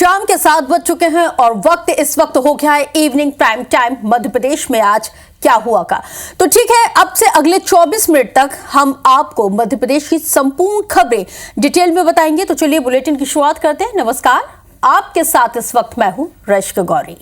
शाम के 7 बज चुके हैं और वक्त इस वक्त हो गया है evening prime time. Madhya Pradesh में आज क्या हुआ का, तो ठीक है, अब से अगले 24 मिनट तक हम आपको मध्य प्रदेश की संपूर्ण खबरें डिटेल में बताएंगे। तो चलिए बुलेटिन की शुरुआत करते हैं। नमस्कार, आपके साथ इस वक्त मैं हूं रश्क गौरी।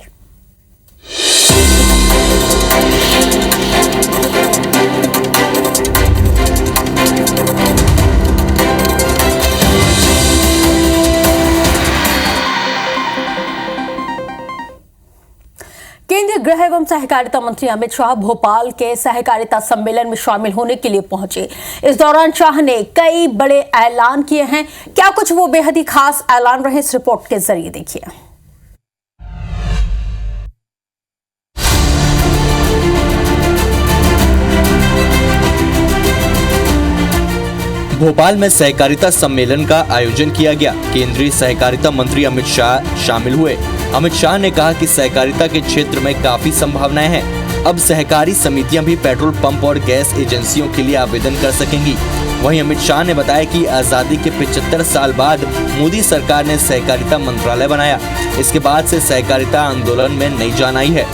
केंद्रीय गृह एवं सहकारिता मंत्री अमित शाह भोपाल के सहकारिता सम्मेलन में शामिल होने के लिए पहुंचे। इस दौरान शाह ने कई बड़े ऐलान किए हैं। क्या कुछ वो बेहद ही खास ऐलान रहे, इस रिपोर्ट के जरिए देखिए। भोपाल में सहकारिता सम्मेलन का आयोजन किया गया। केंद्रीय सहकारिता मंत्री अमित शाह शामिल हुए। अमित शाह ने कहा कि सहकारिता के क्षेत्र में काफी संभावनाएं हैं। अब सहकारी समितियां भी पेट्रोल पंप और गैस एजेंसियों के लिए आवेदन कर सकेंगी। वहीं अमित शाह ने बताया कि आजादी के 75 साल बाद मोदी सरकार ने सहकारिता मंत्रालय बनाया। इसके बाद से सहकारिता आंदोलन में नई जान आई है।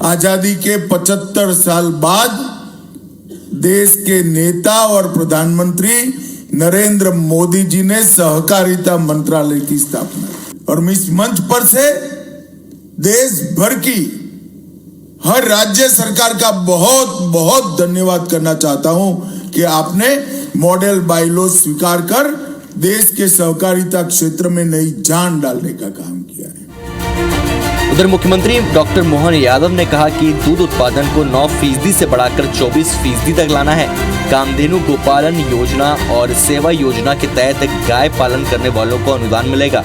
आजादी के 75 साल बाद देश के नेता और प्रधानमंत्री नरेंद्र मोदी जी ने सहकारिता मंत्रालय की स्थापना की और मैं इस मंच पर से देश भर की हर राज्य सरकार का बहुत बहुत धन्यवाद करना चाहता हूं कि आपने मॉडल बायलॉ स्वीकार कर देश के सहकारिता क्षेत्र में नई जान डालने का काम किया है। उधर मुख्यमंत्री डॉक्टर मोहन यादव ने कहा कि दूध उत्पादन को 9% से बढ़ाकर 24% तक लाना है। कामधेनु गोपालन योजना और सेवा योजना के तहत गाय पालन करने वालों को अनुदान मिलेगा।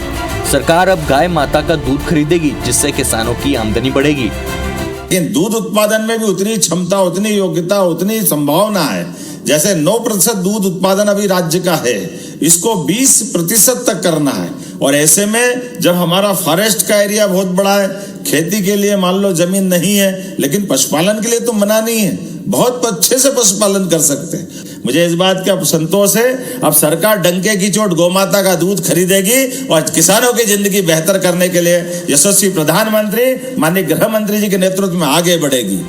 सरकार अब गाय माता का दूध खरीदेगी, जिससे किसानों की आमदनी बढ़ेगी। लेकिन दूध उत्पादन में भी उतनी क्षमता, उतनी योग्यता, उतनी संभावना है। जैसे 9% दूध उत्पादन अभी राज्य का है, इसको 20% तक करना है। और ऐसे में जब हमारा फॉरेस्ट का एरिया बहुत बड़ा है, खेती के लिए मान लो जमीन नहीं है, लेकिन पशुपालन के लिए तो मना नहीं है, बहुत अच्छे से पशुपालन कर सकते हैं। मुझे इस बात का संतोष है, अब सरकार डंके की चोट गोमाता का दूध खरीदेगी और किसानों की जिंदगी बेहतर करने के लिए यशस्वी प्रधानमंत्री माननीय गृह मंत्री जी के नेतृत्व में आगे बढ़ेगी।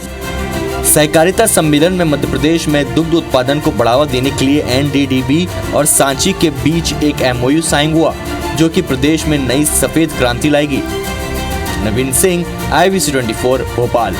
सहकारिता सम्मेलन में मध्य प्रदेश में दुग्ध उत्पादन को बढ़ावा देने के लिए एनडीडीबी और सांची के बीच एक एमओयू साइन हुआ, जो कि प्रदेश में नई सफेद क्रांति लाएगी। नवीन सिंह, IBC 24 भोपाल।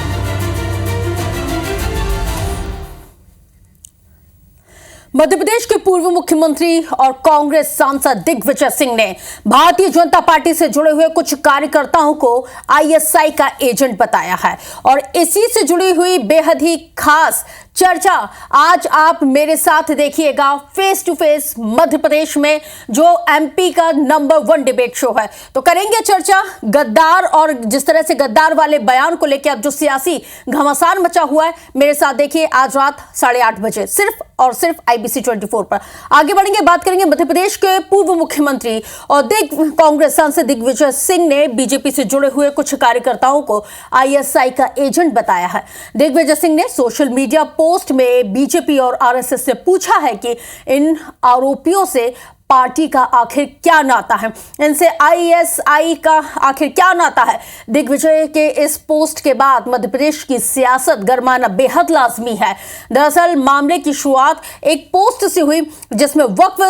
मध्य प्रदेश के पूर्व मुख्यमंत्री और कांग्रेस सांसद दिग्विजय सिंह ने भारतीय जनता पार्टी से जुड़े हुए कुछ कार्यकर्ताओं को ISI का एजेंट बताया है और इसी से जुड़ी हुई बेहद ही खास चर्चा आज आप मेरे साथ देखिएगा face to face Madhya Pradesh में, जो MP का नंबर 1 डिबेट शो है। तो करेंगे चर्चा गद्दार और जिस तरह से गद्दार वाले बयान को लेकर अब जो सियासी घमासान मचा हुआ है। मेरे साथ देखिए आज रात 8:30 बजे सिर्फ और सिर्फ IBC 24 पर। आगे बढ़ेंगे, बात करेंगे मध्य प्रदेश के पूर्व मुख्यमंत्री और कांग्रेस सांसद दिग्विजय सिंह ने बीजेपी से जुड़े हुए कुछ कार्यकर्ताओं को ISI का एजेंट बताया है। दिग्विजय सिंह ने सोशल मीडिया पोस्ट में बीजेपी और RSS से पूछा है कि इन आरोपियों से पार्टी का आखिर क्या नाता है, इनसे ISI का आखिर क्या नाता है। दिग्विजय के इस पोस्ट के बाद मध्य प्रदेश की सियासत गरमाना बेहद लाजमी है। दरअसल मामले की शुरुआत एक पोस्ट से हुई जिसमें वक्फ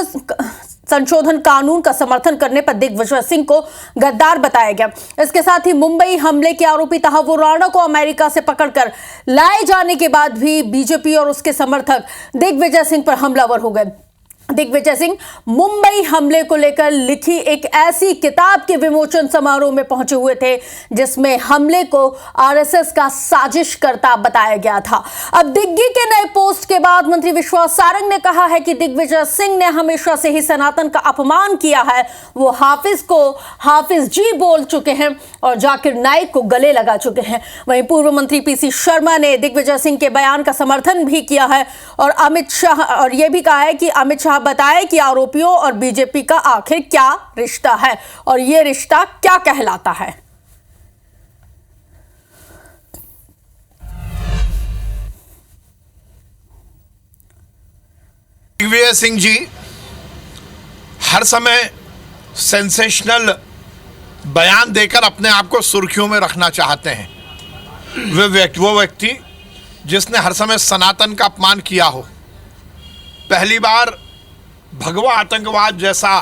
संशोधन कानून का समर्थन करने पर दिग्विजय सिंह को गद्दार बताया गया। इसके साथ ही मुंबई हमले के आरोपी तहव्वुर राणा को अमेरिका से पकड़कर लाए जाने के बाद भी बीजेपी और उसके समर्थक दिग्विजय सिंह पर हमलावर हो गए। दिग्विजय सिंह मुंबई हमले को लेकर लिखी एक ऐसी किताब के विमोचन समारोह में पहुंचे हुए थे जिसमें हमले को RSS का साजिशकर्ता बताया गया था। अब दिग्गी के नए पोस्ट के बाद मंत्री विश्वास सारंग ने कहा है कि दिग्विजय सिंह ने हमेशा से ही सनातन का अपमान किया है। वो हाफिज को हाफिज जी बोल चुके हैं और जाकिर नाइक को गले लगा चुके हैं। वहीं पूर्व मंत्री PC शर्मा ने दिग्विजय सिंह के बयान का समर्थन भी किया है और अमित शाह और यह भी कहा है कि अमित शाह बताए कि आरोपियों और बीजेपी का आखिर क्या रिश्ता है और यह रिश्ता क्या कहलाता है। दिग्विजय सिंह जी हर समय सेंसेशनल बयान देकर अपने आप को सुर्खियों में रखना चाहते हैं। वो व्यक्ति जिसने हर समय सनातन का अपमान किया हो, पहली बार भगवा आतंकवाद जैसा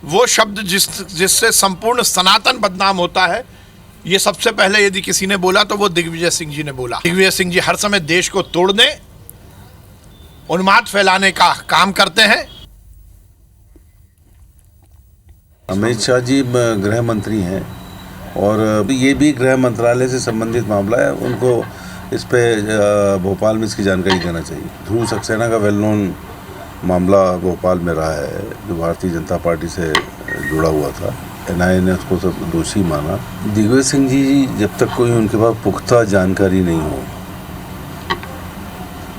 वो शब्द जिससे संपूर्ण सनातन बदनाम होता है, ये सबसे पहले यदि किसी ने बोला तो वो दिग्विजय सिंह जी ने बोला। दिग्विजय सिंह जी हर समय देश को तोड़ने, उन्माद फैलाने का काम करते हैं। अमित शाह जी गृह मंत्री हैं और ये भी गृह मंत्रालय से संबंधित मामला है, उनको इस पे भोपाल में इसकी जानकारी देना चाहिए। ध्रुव सक्सेना का वेल नोन मामला भोपाल में रहा है, जो भारतीय जनता पार्टी से जुड़ा हुआ था। एनआईए ने उसको सब दोषी माना। दिग्विजय सिंह जी जब तक कोई उनके पास पुख्ता जानकारी नहीं हो,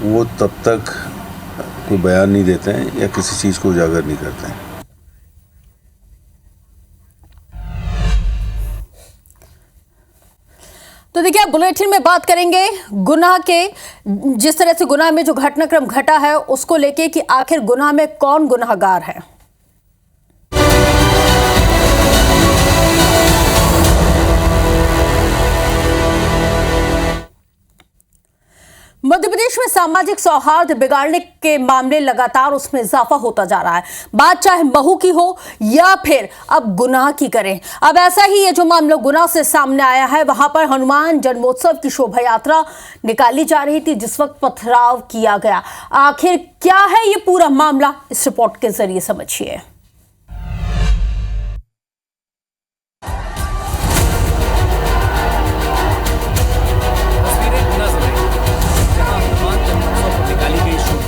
वो तब तक कोई बयान नहीं देते हैं या किसी चीज़ को उजागर नहीं करते हैं। तो देखिए, आप बुलेटिन में बात करेंगे गुनाह के, जिस तरह से गुनाह में जो घटनाक्रम घटा है उसको लेके कि आखिर गुनाह में कौन गुनाहगार है। मध्य प्रदेश में सामाजिक सौहार्द बिगाड़ने के मामले लगातार उसमें इजाफा होता जा रहा है। बात चाहे महू की हो या फिर अब गुनाह की करें। अब ऐसा ही ये जो मामला गुनाह से सामने आया है, वहां पर हनुमान जन्मोत्सव की शोभा यात्रा निकाली जा रही थी जिस वक्त पथराव किया गया। आखिर क्या है ये पूरा मामला, इस रिपोर्ट के जरिए समझिए।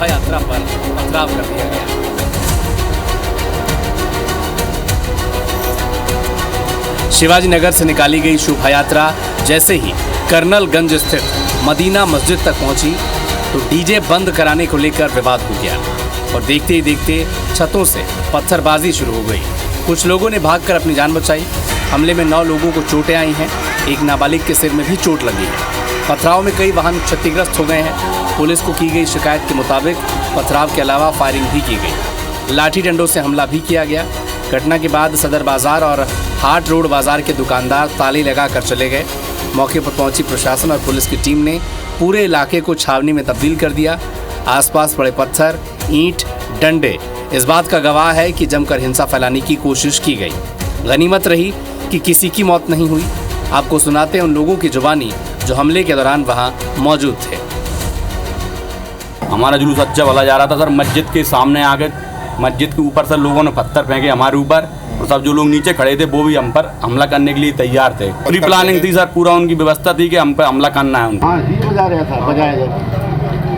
यात्रा पर पथराव कर दिया गया। शिवाजी नगर से निकाली गई शोभा यात्रा जैसे ही कर्नलगंज स्थित मदीना मस्जिद तक पहुंची तो डीजे बंद कराने को लेकर विवाद हो गया और देखते ही देखते छतों से पत्थरबाजी शुरू हो गई। कुछ लोगों ने भागकर अपनी जान बचाई। हमले में 9 लोगों को चोटें आई हैं, एक नाबालिग के सिर में भी चोट लगी है। पथराव में कई वाहन क्षतिग्रस्त हो गए हैं। पुलिस को की गई शिकायत के मुताबिक पथराव के अलावा फायरिंग भी की गई। लाठी डंडों से हमला भी किया गया। घटना के बाद सदर बाजार और हाट रोड बाजार के दुकानदार ताले लगाकर चले गए। मौके पर पहुंची प्रशासन और पुलिस की टीम ने पूरे इलाके को छावनी में तब्दील कर दिया। आसपास पड़े पत्थर, ईंट, डंडे इस बात का गवाह है कि जमकर हिंसा फैलाने की कोशिश की गई। गनीमत रही कि किसी की मौत नहीं हुई। आपको सुनाते हैं उन लोगों की जुबानी जो हमले के दौरान वहाँ मौजूद थे। हमारा जुलूस अच्छा भला जा रहा था सर। मस्जिद के सामने आके मस्जिद के ऊपर से लोगों ने पत्थर फेंके हमारे ऊपर और सब जो लोग नीचे खड़े थे वो भी हम पर हमला करने के लिए तैयार थे। प्री प्लानिंग थी सर, पूरा उनकी व्यवस्था थी कि हम पर हमला करना है उनको। हाँ, डीजे बजा रहा था,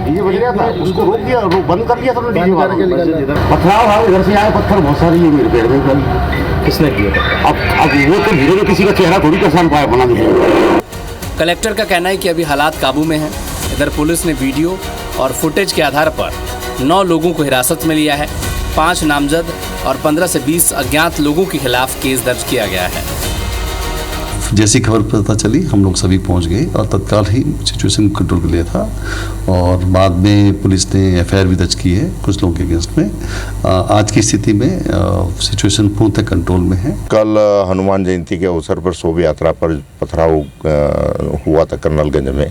डीजे बज रहा था, उसको रोक दिया, बंद कर दिया। पथराव हाँ, इधर से आए पत्थर बहुत सारे मेरे पेड़ में। किसने किया? अब वो तो धीरे किसी का चेहरा थोड़ी पहचान पाया बना दिया। कलेक्टर का कहना है कि अभी हालात काबू में हैं। इधर पुलिस ने वीडियो और फुटेज के आधार पर 9 लोगों को हिरासत में लिया है। 5 नामजद और 15 से 20 अज्ञात लोगों के खिलाफ केस दर्ज किया गया है। जैसी खबर पता चली हम लोग सभी पहुंच गए और तत्काल ही सिचुएशन कंट्रोल कर लिया था और बाद में पुलिस ने एफआईआर भी दर्ज की है कुछ लोगों के अगेंस्ट में। आज की स्थिति में सिचुएशन पूर्णतः कंट्रोल में है। कल हनुमान जयंती के अवसर पर शोभा यात्रा पर पथराव हुआ था कर्नलगंज में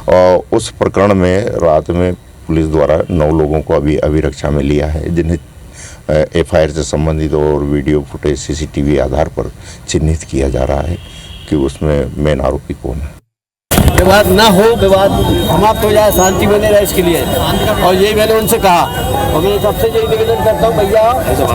और उस प्रकरण में रात में पुलिस द्वारा 9 लोगों को अभी अभिरक्षा में लिया है, जिन्हें एफआईआर से संबंधित और वीडियो फुटेज सीसीटीवी आधार पर चिन्हित किया जा रहा है कि उसमें मेन आरोपी कौन है। विवाद ना हो, विवाद समाप्त हो जाए, शांति बने रहे इसके लिए। और यही मैंने उनसे कहा और मैं सबसे यही निवेदन करता हूँ, भैया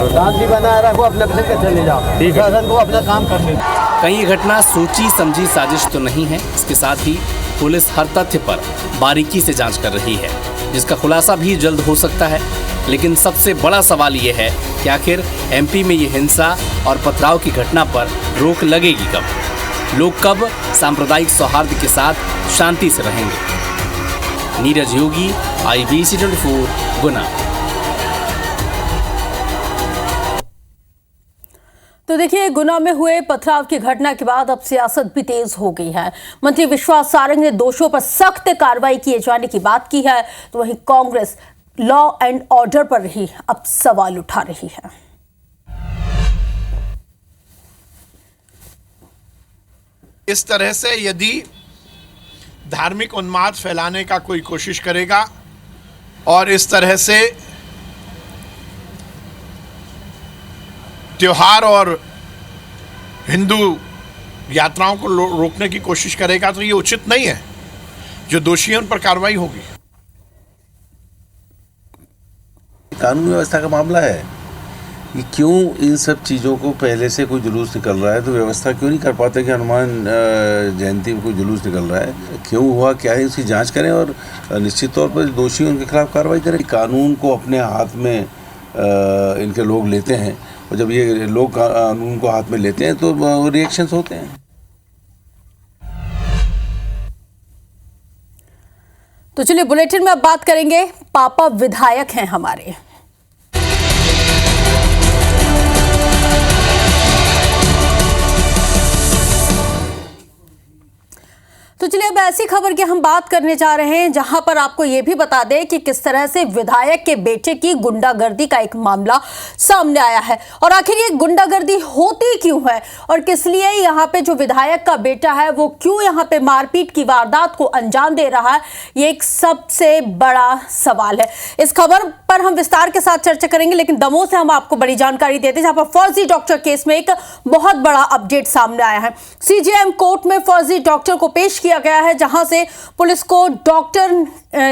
शांति बनाए रखो, अपने चले जाओ, प्रशासन को अपना काम करने। कहीं ये घटना सोची समझी साजिश तो नहीं है। इसके साथ ही पुलिस हर तथ्य पर बारीकी से जांच कर रही है, जिसका खुलासा भी जल्द हो सकता है। लेकिन सबसे बड़ा सवाल ये है कि आखिर एमपी में ये हिंसा और पथराव की घटना पर रोक लगेगी कब? लोग कब सांप्रदायिक सौहार्द के साथ शांति से रहेंगे? नीरज योगी, IBC 24, गुना। तो देखिए, गुना में हुए पथराव की घटना के बाद अब सियासत भी तेज हो गई है। मंत्री विश्वास सारंग ने दोषियों पर सख्त कार्रवाई किए जाने की बात की है, तो वहीं कांग्रेस लॉ एंड ऑर्डर पर ही अब सवाल उठा रही है। इस तरह से यदि धार्मिक उन्माद फैलाने का कोई कोशिश करेगा और इस तरह से त्योहार और हिंदू यात्राओं को रोकने की कोशिश करेगा तो ये उचित नहीं है। जो दोषी हैं उन पर कार्रवाई होगी। कानून व्यवस्था का मामला है कि क्यों इन सब चीज़ों को पहले से कोई जुलूस निकल रहा है तो व्यवस्था क्यों नहीं कर पाते कि हनुमान जयंती में कोई जुलूस निकल रहा है, क्यों हुआ क्या है, उसकी जांच करें और निश्चित तौर पर दोषी उनके खिलाफ कार्रवाई करें। कानून को अपने हाथ में इनके लोग लेते हैं और जब ये लोग कानून को हाथ में लेते हैं तो रिएक्शंस होते हैं। तो चलिए बुलेटिन में अब बात करेंगे, पापा विधायक हैं हमारे। तो चलिए अब ऐसी खबर की हम बात करने जा रहे हैं जहां पर आपको यह भी बता दें कि किस तरह से विधायक के बेटे की गुंडागर्दी का एक मामला सामने आया है और आखिर ये गुंडागर्दी होती क्यों है और किस लिए यहां पे जो विधायक का बेटा है वो क्यों यहां पे मारपीट की वारदात को अंजाम दे रहा है, ये एक सबसे बड़ा सवाल है। इस खबर पर हम विस्तार के साथ चर्चा करेंगे, लेकिन दमोह से हम आपको बड़ी जानकारी देते हैं जहां पर फर्जी डॉक्टर केस में एक बहुत बड़ा अपडेट सामने आया है। सीजेएम कोर्ट में फर्जी डॉक्टर को पेश किया गया है जहां से पुलिस को डॉक्टर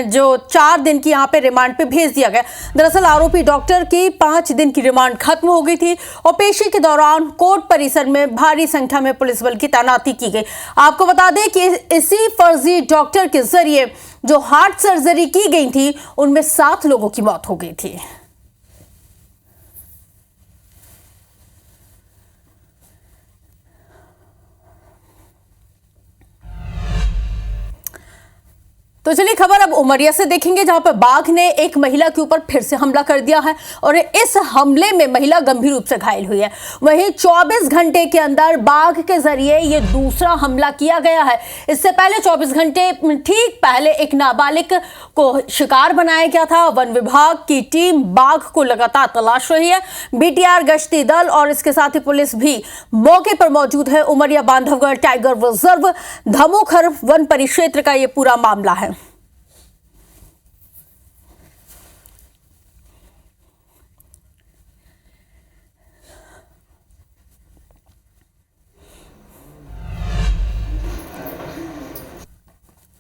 जो 4 दिन की यहां पे रिमांड पे भेज दिया गया। दरअसल आरोपी डॉक्टर की 5 दिन की रिमांड खत्म हो गई थी और पेशी के दौरान कोर्ट परिसर में भारी संख्या में पुलिस बल की तैनाती की गई। आपको बता दें कि इसी फर्जी डॉक्टर के जरिए जो हार्ट सर्जरी की गई थी उनमें 7 लोगों की मौत हो गई थी। तो चलिए खबर अब उमरिया से देखेंगे जहां पर बाघ ने एक महिला के ऊपर फिर से हमला कर दिया है और इस हमले में महिला गंभीर रूप से घायल हुई है। वहीं 24 घंटे के अंदर बाघ के जरिए ये दूसरा हमला किया गया है। इससे पहले 24 घंटे ठीक पहले एक नाबालिग को शिकार बनाया गया था। वन विभाग की टीम बाघ को लगातार तलाश रही है। बीटीआर गश्ती दल और इसके साथ ही पुलिस भी मौके पर मौजूद है। उमरिया बांधवगढ़ टाइगर रिजर्व धमोखर वन परिक्षेत्र का ये पूरा मामला है।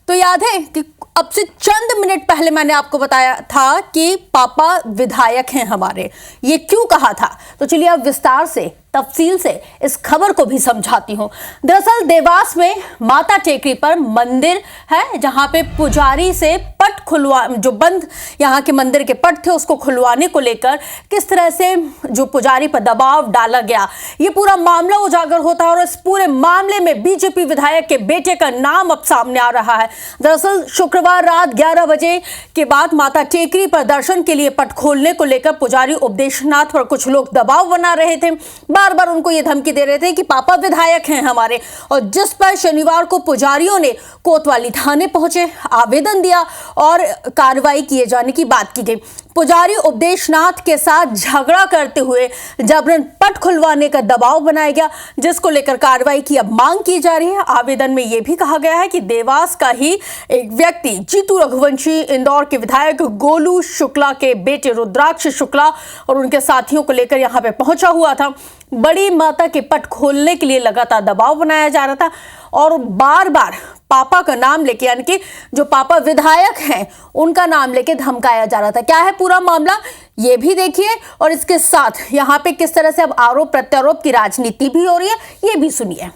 तो याद है कि अब से चंद मिनट पहले मैंने आपको बताया था कि पापा विधायक हैं हमारे, ये क्यों कहा था? तो चलिए अब विस्तार से तफसील से इस खबर को भी समझाती हूं। दरअसल देवास में माता टेकरी पर मंदिर है जहां पे पुजारी से पट खुलवा जो बंद यहां के मंदिर के पट थे उसको खुलवाने को लेकर किस तरह से जो पुजारी पर दबाव डाला गया, ये पूरा मामला उजागर होता है और इस पूरे मामले में बीजेपी विधायक के बेटे का नाम अब सामने आ रहा है। दरअसल शुक्रवार रात 11 बजे के बाद माता टेकरी पर दर्शन के लिए पट खोलने को लेकर पुजारी उपदेशनाथ पर कुछ लोग दबाव बना रहे थे, बार बार उनको ये धमकी दे रहे थे कि पापा विधायक हैं हमारे, और जिस पर शनिवार को पुजारियों ने कोतवाली थाने पहुंचे, आवेदन दिया और कार्रवाई किए जाने की बात की गई। पुजारी उपदेशनाथ के साथ झगड़ा करते हुए जबरन पट खुलवाने का दबाव बनाया गया, जिसको लेकर कार्रवाई की अब मांग की जा रही है। आवेदन में यह भी कहा गया है कि देवास का ही एक व्यक्ति जीतू रघुवंशी इंदौर के विधायक गोलू शुक्ला के बेटे रुद्राक्ष शुक्ला और उनके साथियों को लेकर यहां पे पहुंचा हुआ था। बड़ी माता के पट खोलने के लिए लगातार दबाव बनाया जा रहा था और बार बार पापा का नाम लेके, यानी कि जो पापा विधायक हैं उनका नाम लेके धमकाया जा रहा था। क्या है पूरा मामला, ये भी देखिए और इसके साथ यहाँ पे किस तरह से अब आरोप प्रत्यारोप की राजनीति भी हो रही है, ये भी सुनिए।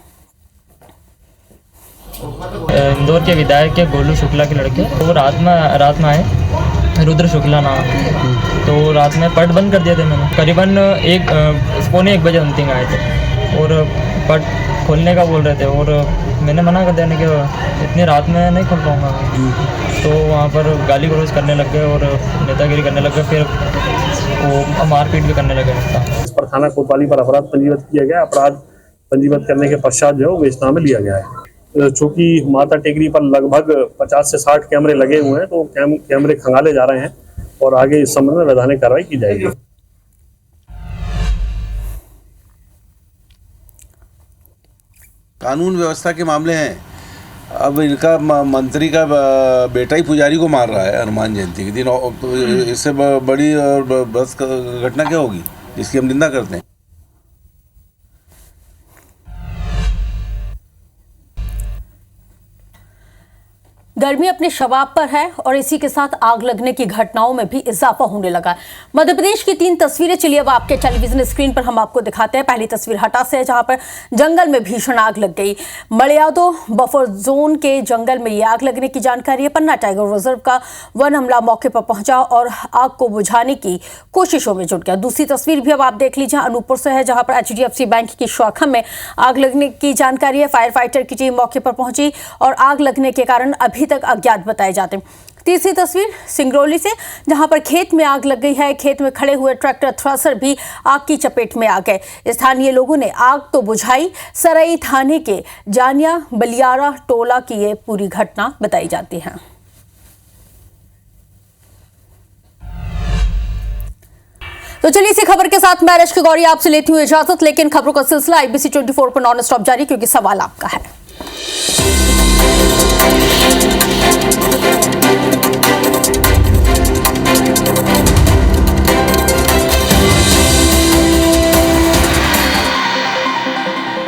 इंदौर के विधायक के गोलू शुक्ला के लड़के वो रात में आए, रुद्र शुक्ला नाम, तो रात में पट बंद कर दिए थे मैंने। करीबन 1 बजे समथिंग आए थे और पट खोलने का बोल रहे थे और मैंने मना कर दिया कि इतनी रात में नहीं खोल पाऊँगा। तो वहाँ पर गाली गलौज करने लग गए और नेतागिरी करने लग गए, फिर वो मारपीट भी करने लगे। इस पर थाना कोतवाली पर अपराध पंजीबद्ध किया गया। अपराध पंजीबद्ध करने के पश्चात जो वेचना में लिया गया है। चूँकि माता टेकरी पर लगभग 50 से 60 कैमरे लगे हुए हैं, तो कैमरे खंगाले जा रहे हैं और आगे इस संबंध में वैधानिक कार्रवाई की जाएगी। कानून व्यवस्था के मामले हैं। अब इनका मंत्री का बेटा ही पुजारी को मार रहा है हनुमान जयंती के दिन, इससे बड़ी और बस घटना क्या होगी जिसकी हम निंदा करते हैं। गर्मी अपने शबाब पर है और इसी के साथ आग लगने की घटनाओं में भी इजाफा होने लगा है। मध्य प्रदेश की 3 तस्वीरें चलिए अब आपके टेलीविजन स्क्रीन पर हम आपको दिखाते हैं। पहली तस्वीर हटा से है जहां पर जंगल में भीषण आग लग गई। मलयादो बफर जोन के जंगल में ये आग लगने की जानकारी है। पन्ना टाइगर रिजर्व का वन अमला मौके पर पहुंचा और आग को बुझाने की कोशिशों में जुट गया। दूसरी तस्वीर भी अब आप देख लीजिए, अनूपपुर से है जहां पर HDFC बैंक की शाखा में आग लगने की जानकारी है। फायर फाइटर की टीम मौके पर पहुंची और आग लगने के कारण अभी तक अज्ञात बताए जाते हैं। तीसरी तस्वीर सिंगरौली से जहां पर खेत में आग लग गई है। खेत में खड़े हुए ट्रैक्टर थ्रेसर भी आग की चपेट में आ गए। स्थानीय लोगों ने आग तो बुझाई। सराई थाने के जानिया बलियारा टोला की ये पूरी घटना बताई जाती है। तो चलिए इसी खबर के साथ मैं रश्मि गौरी आपसे लेती हूँ इजाजत, लेकिन खबरों का सिलसिला IBC 24 पर नॉन स्टॉप जारी, क्योंकि सवाल आपका है।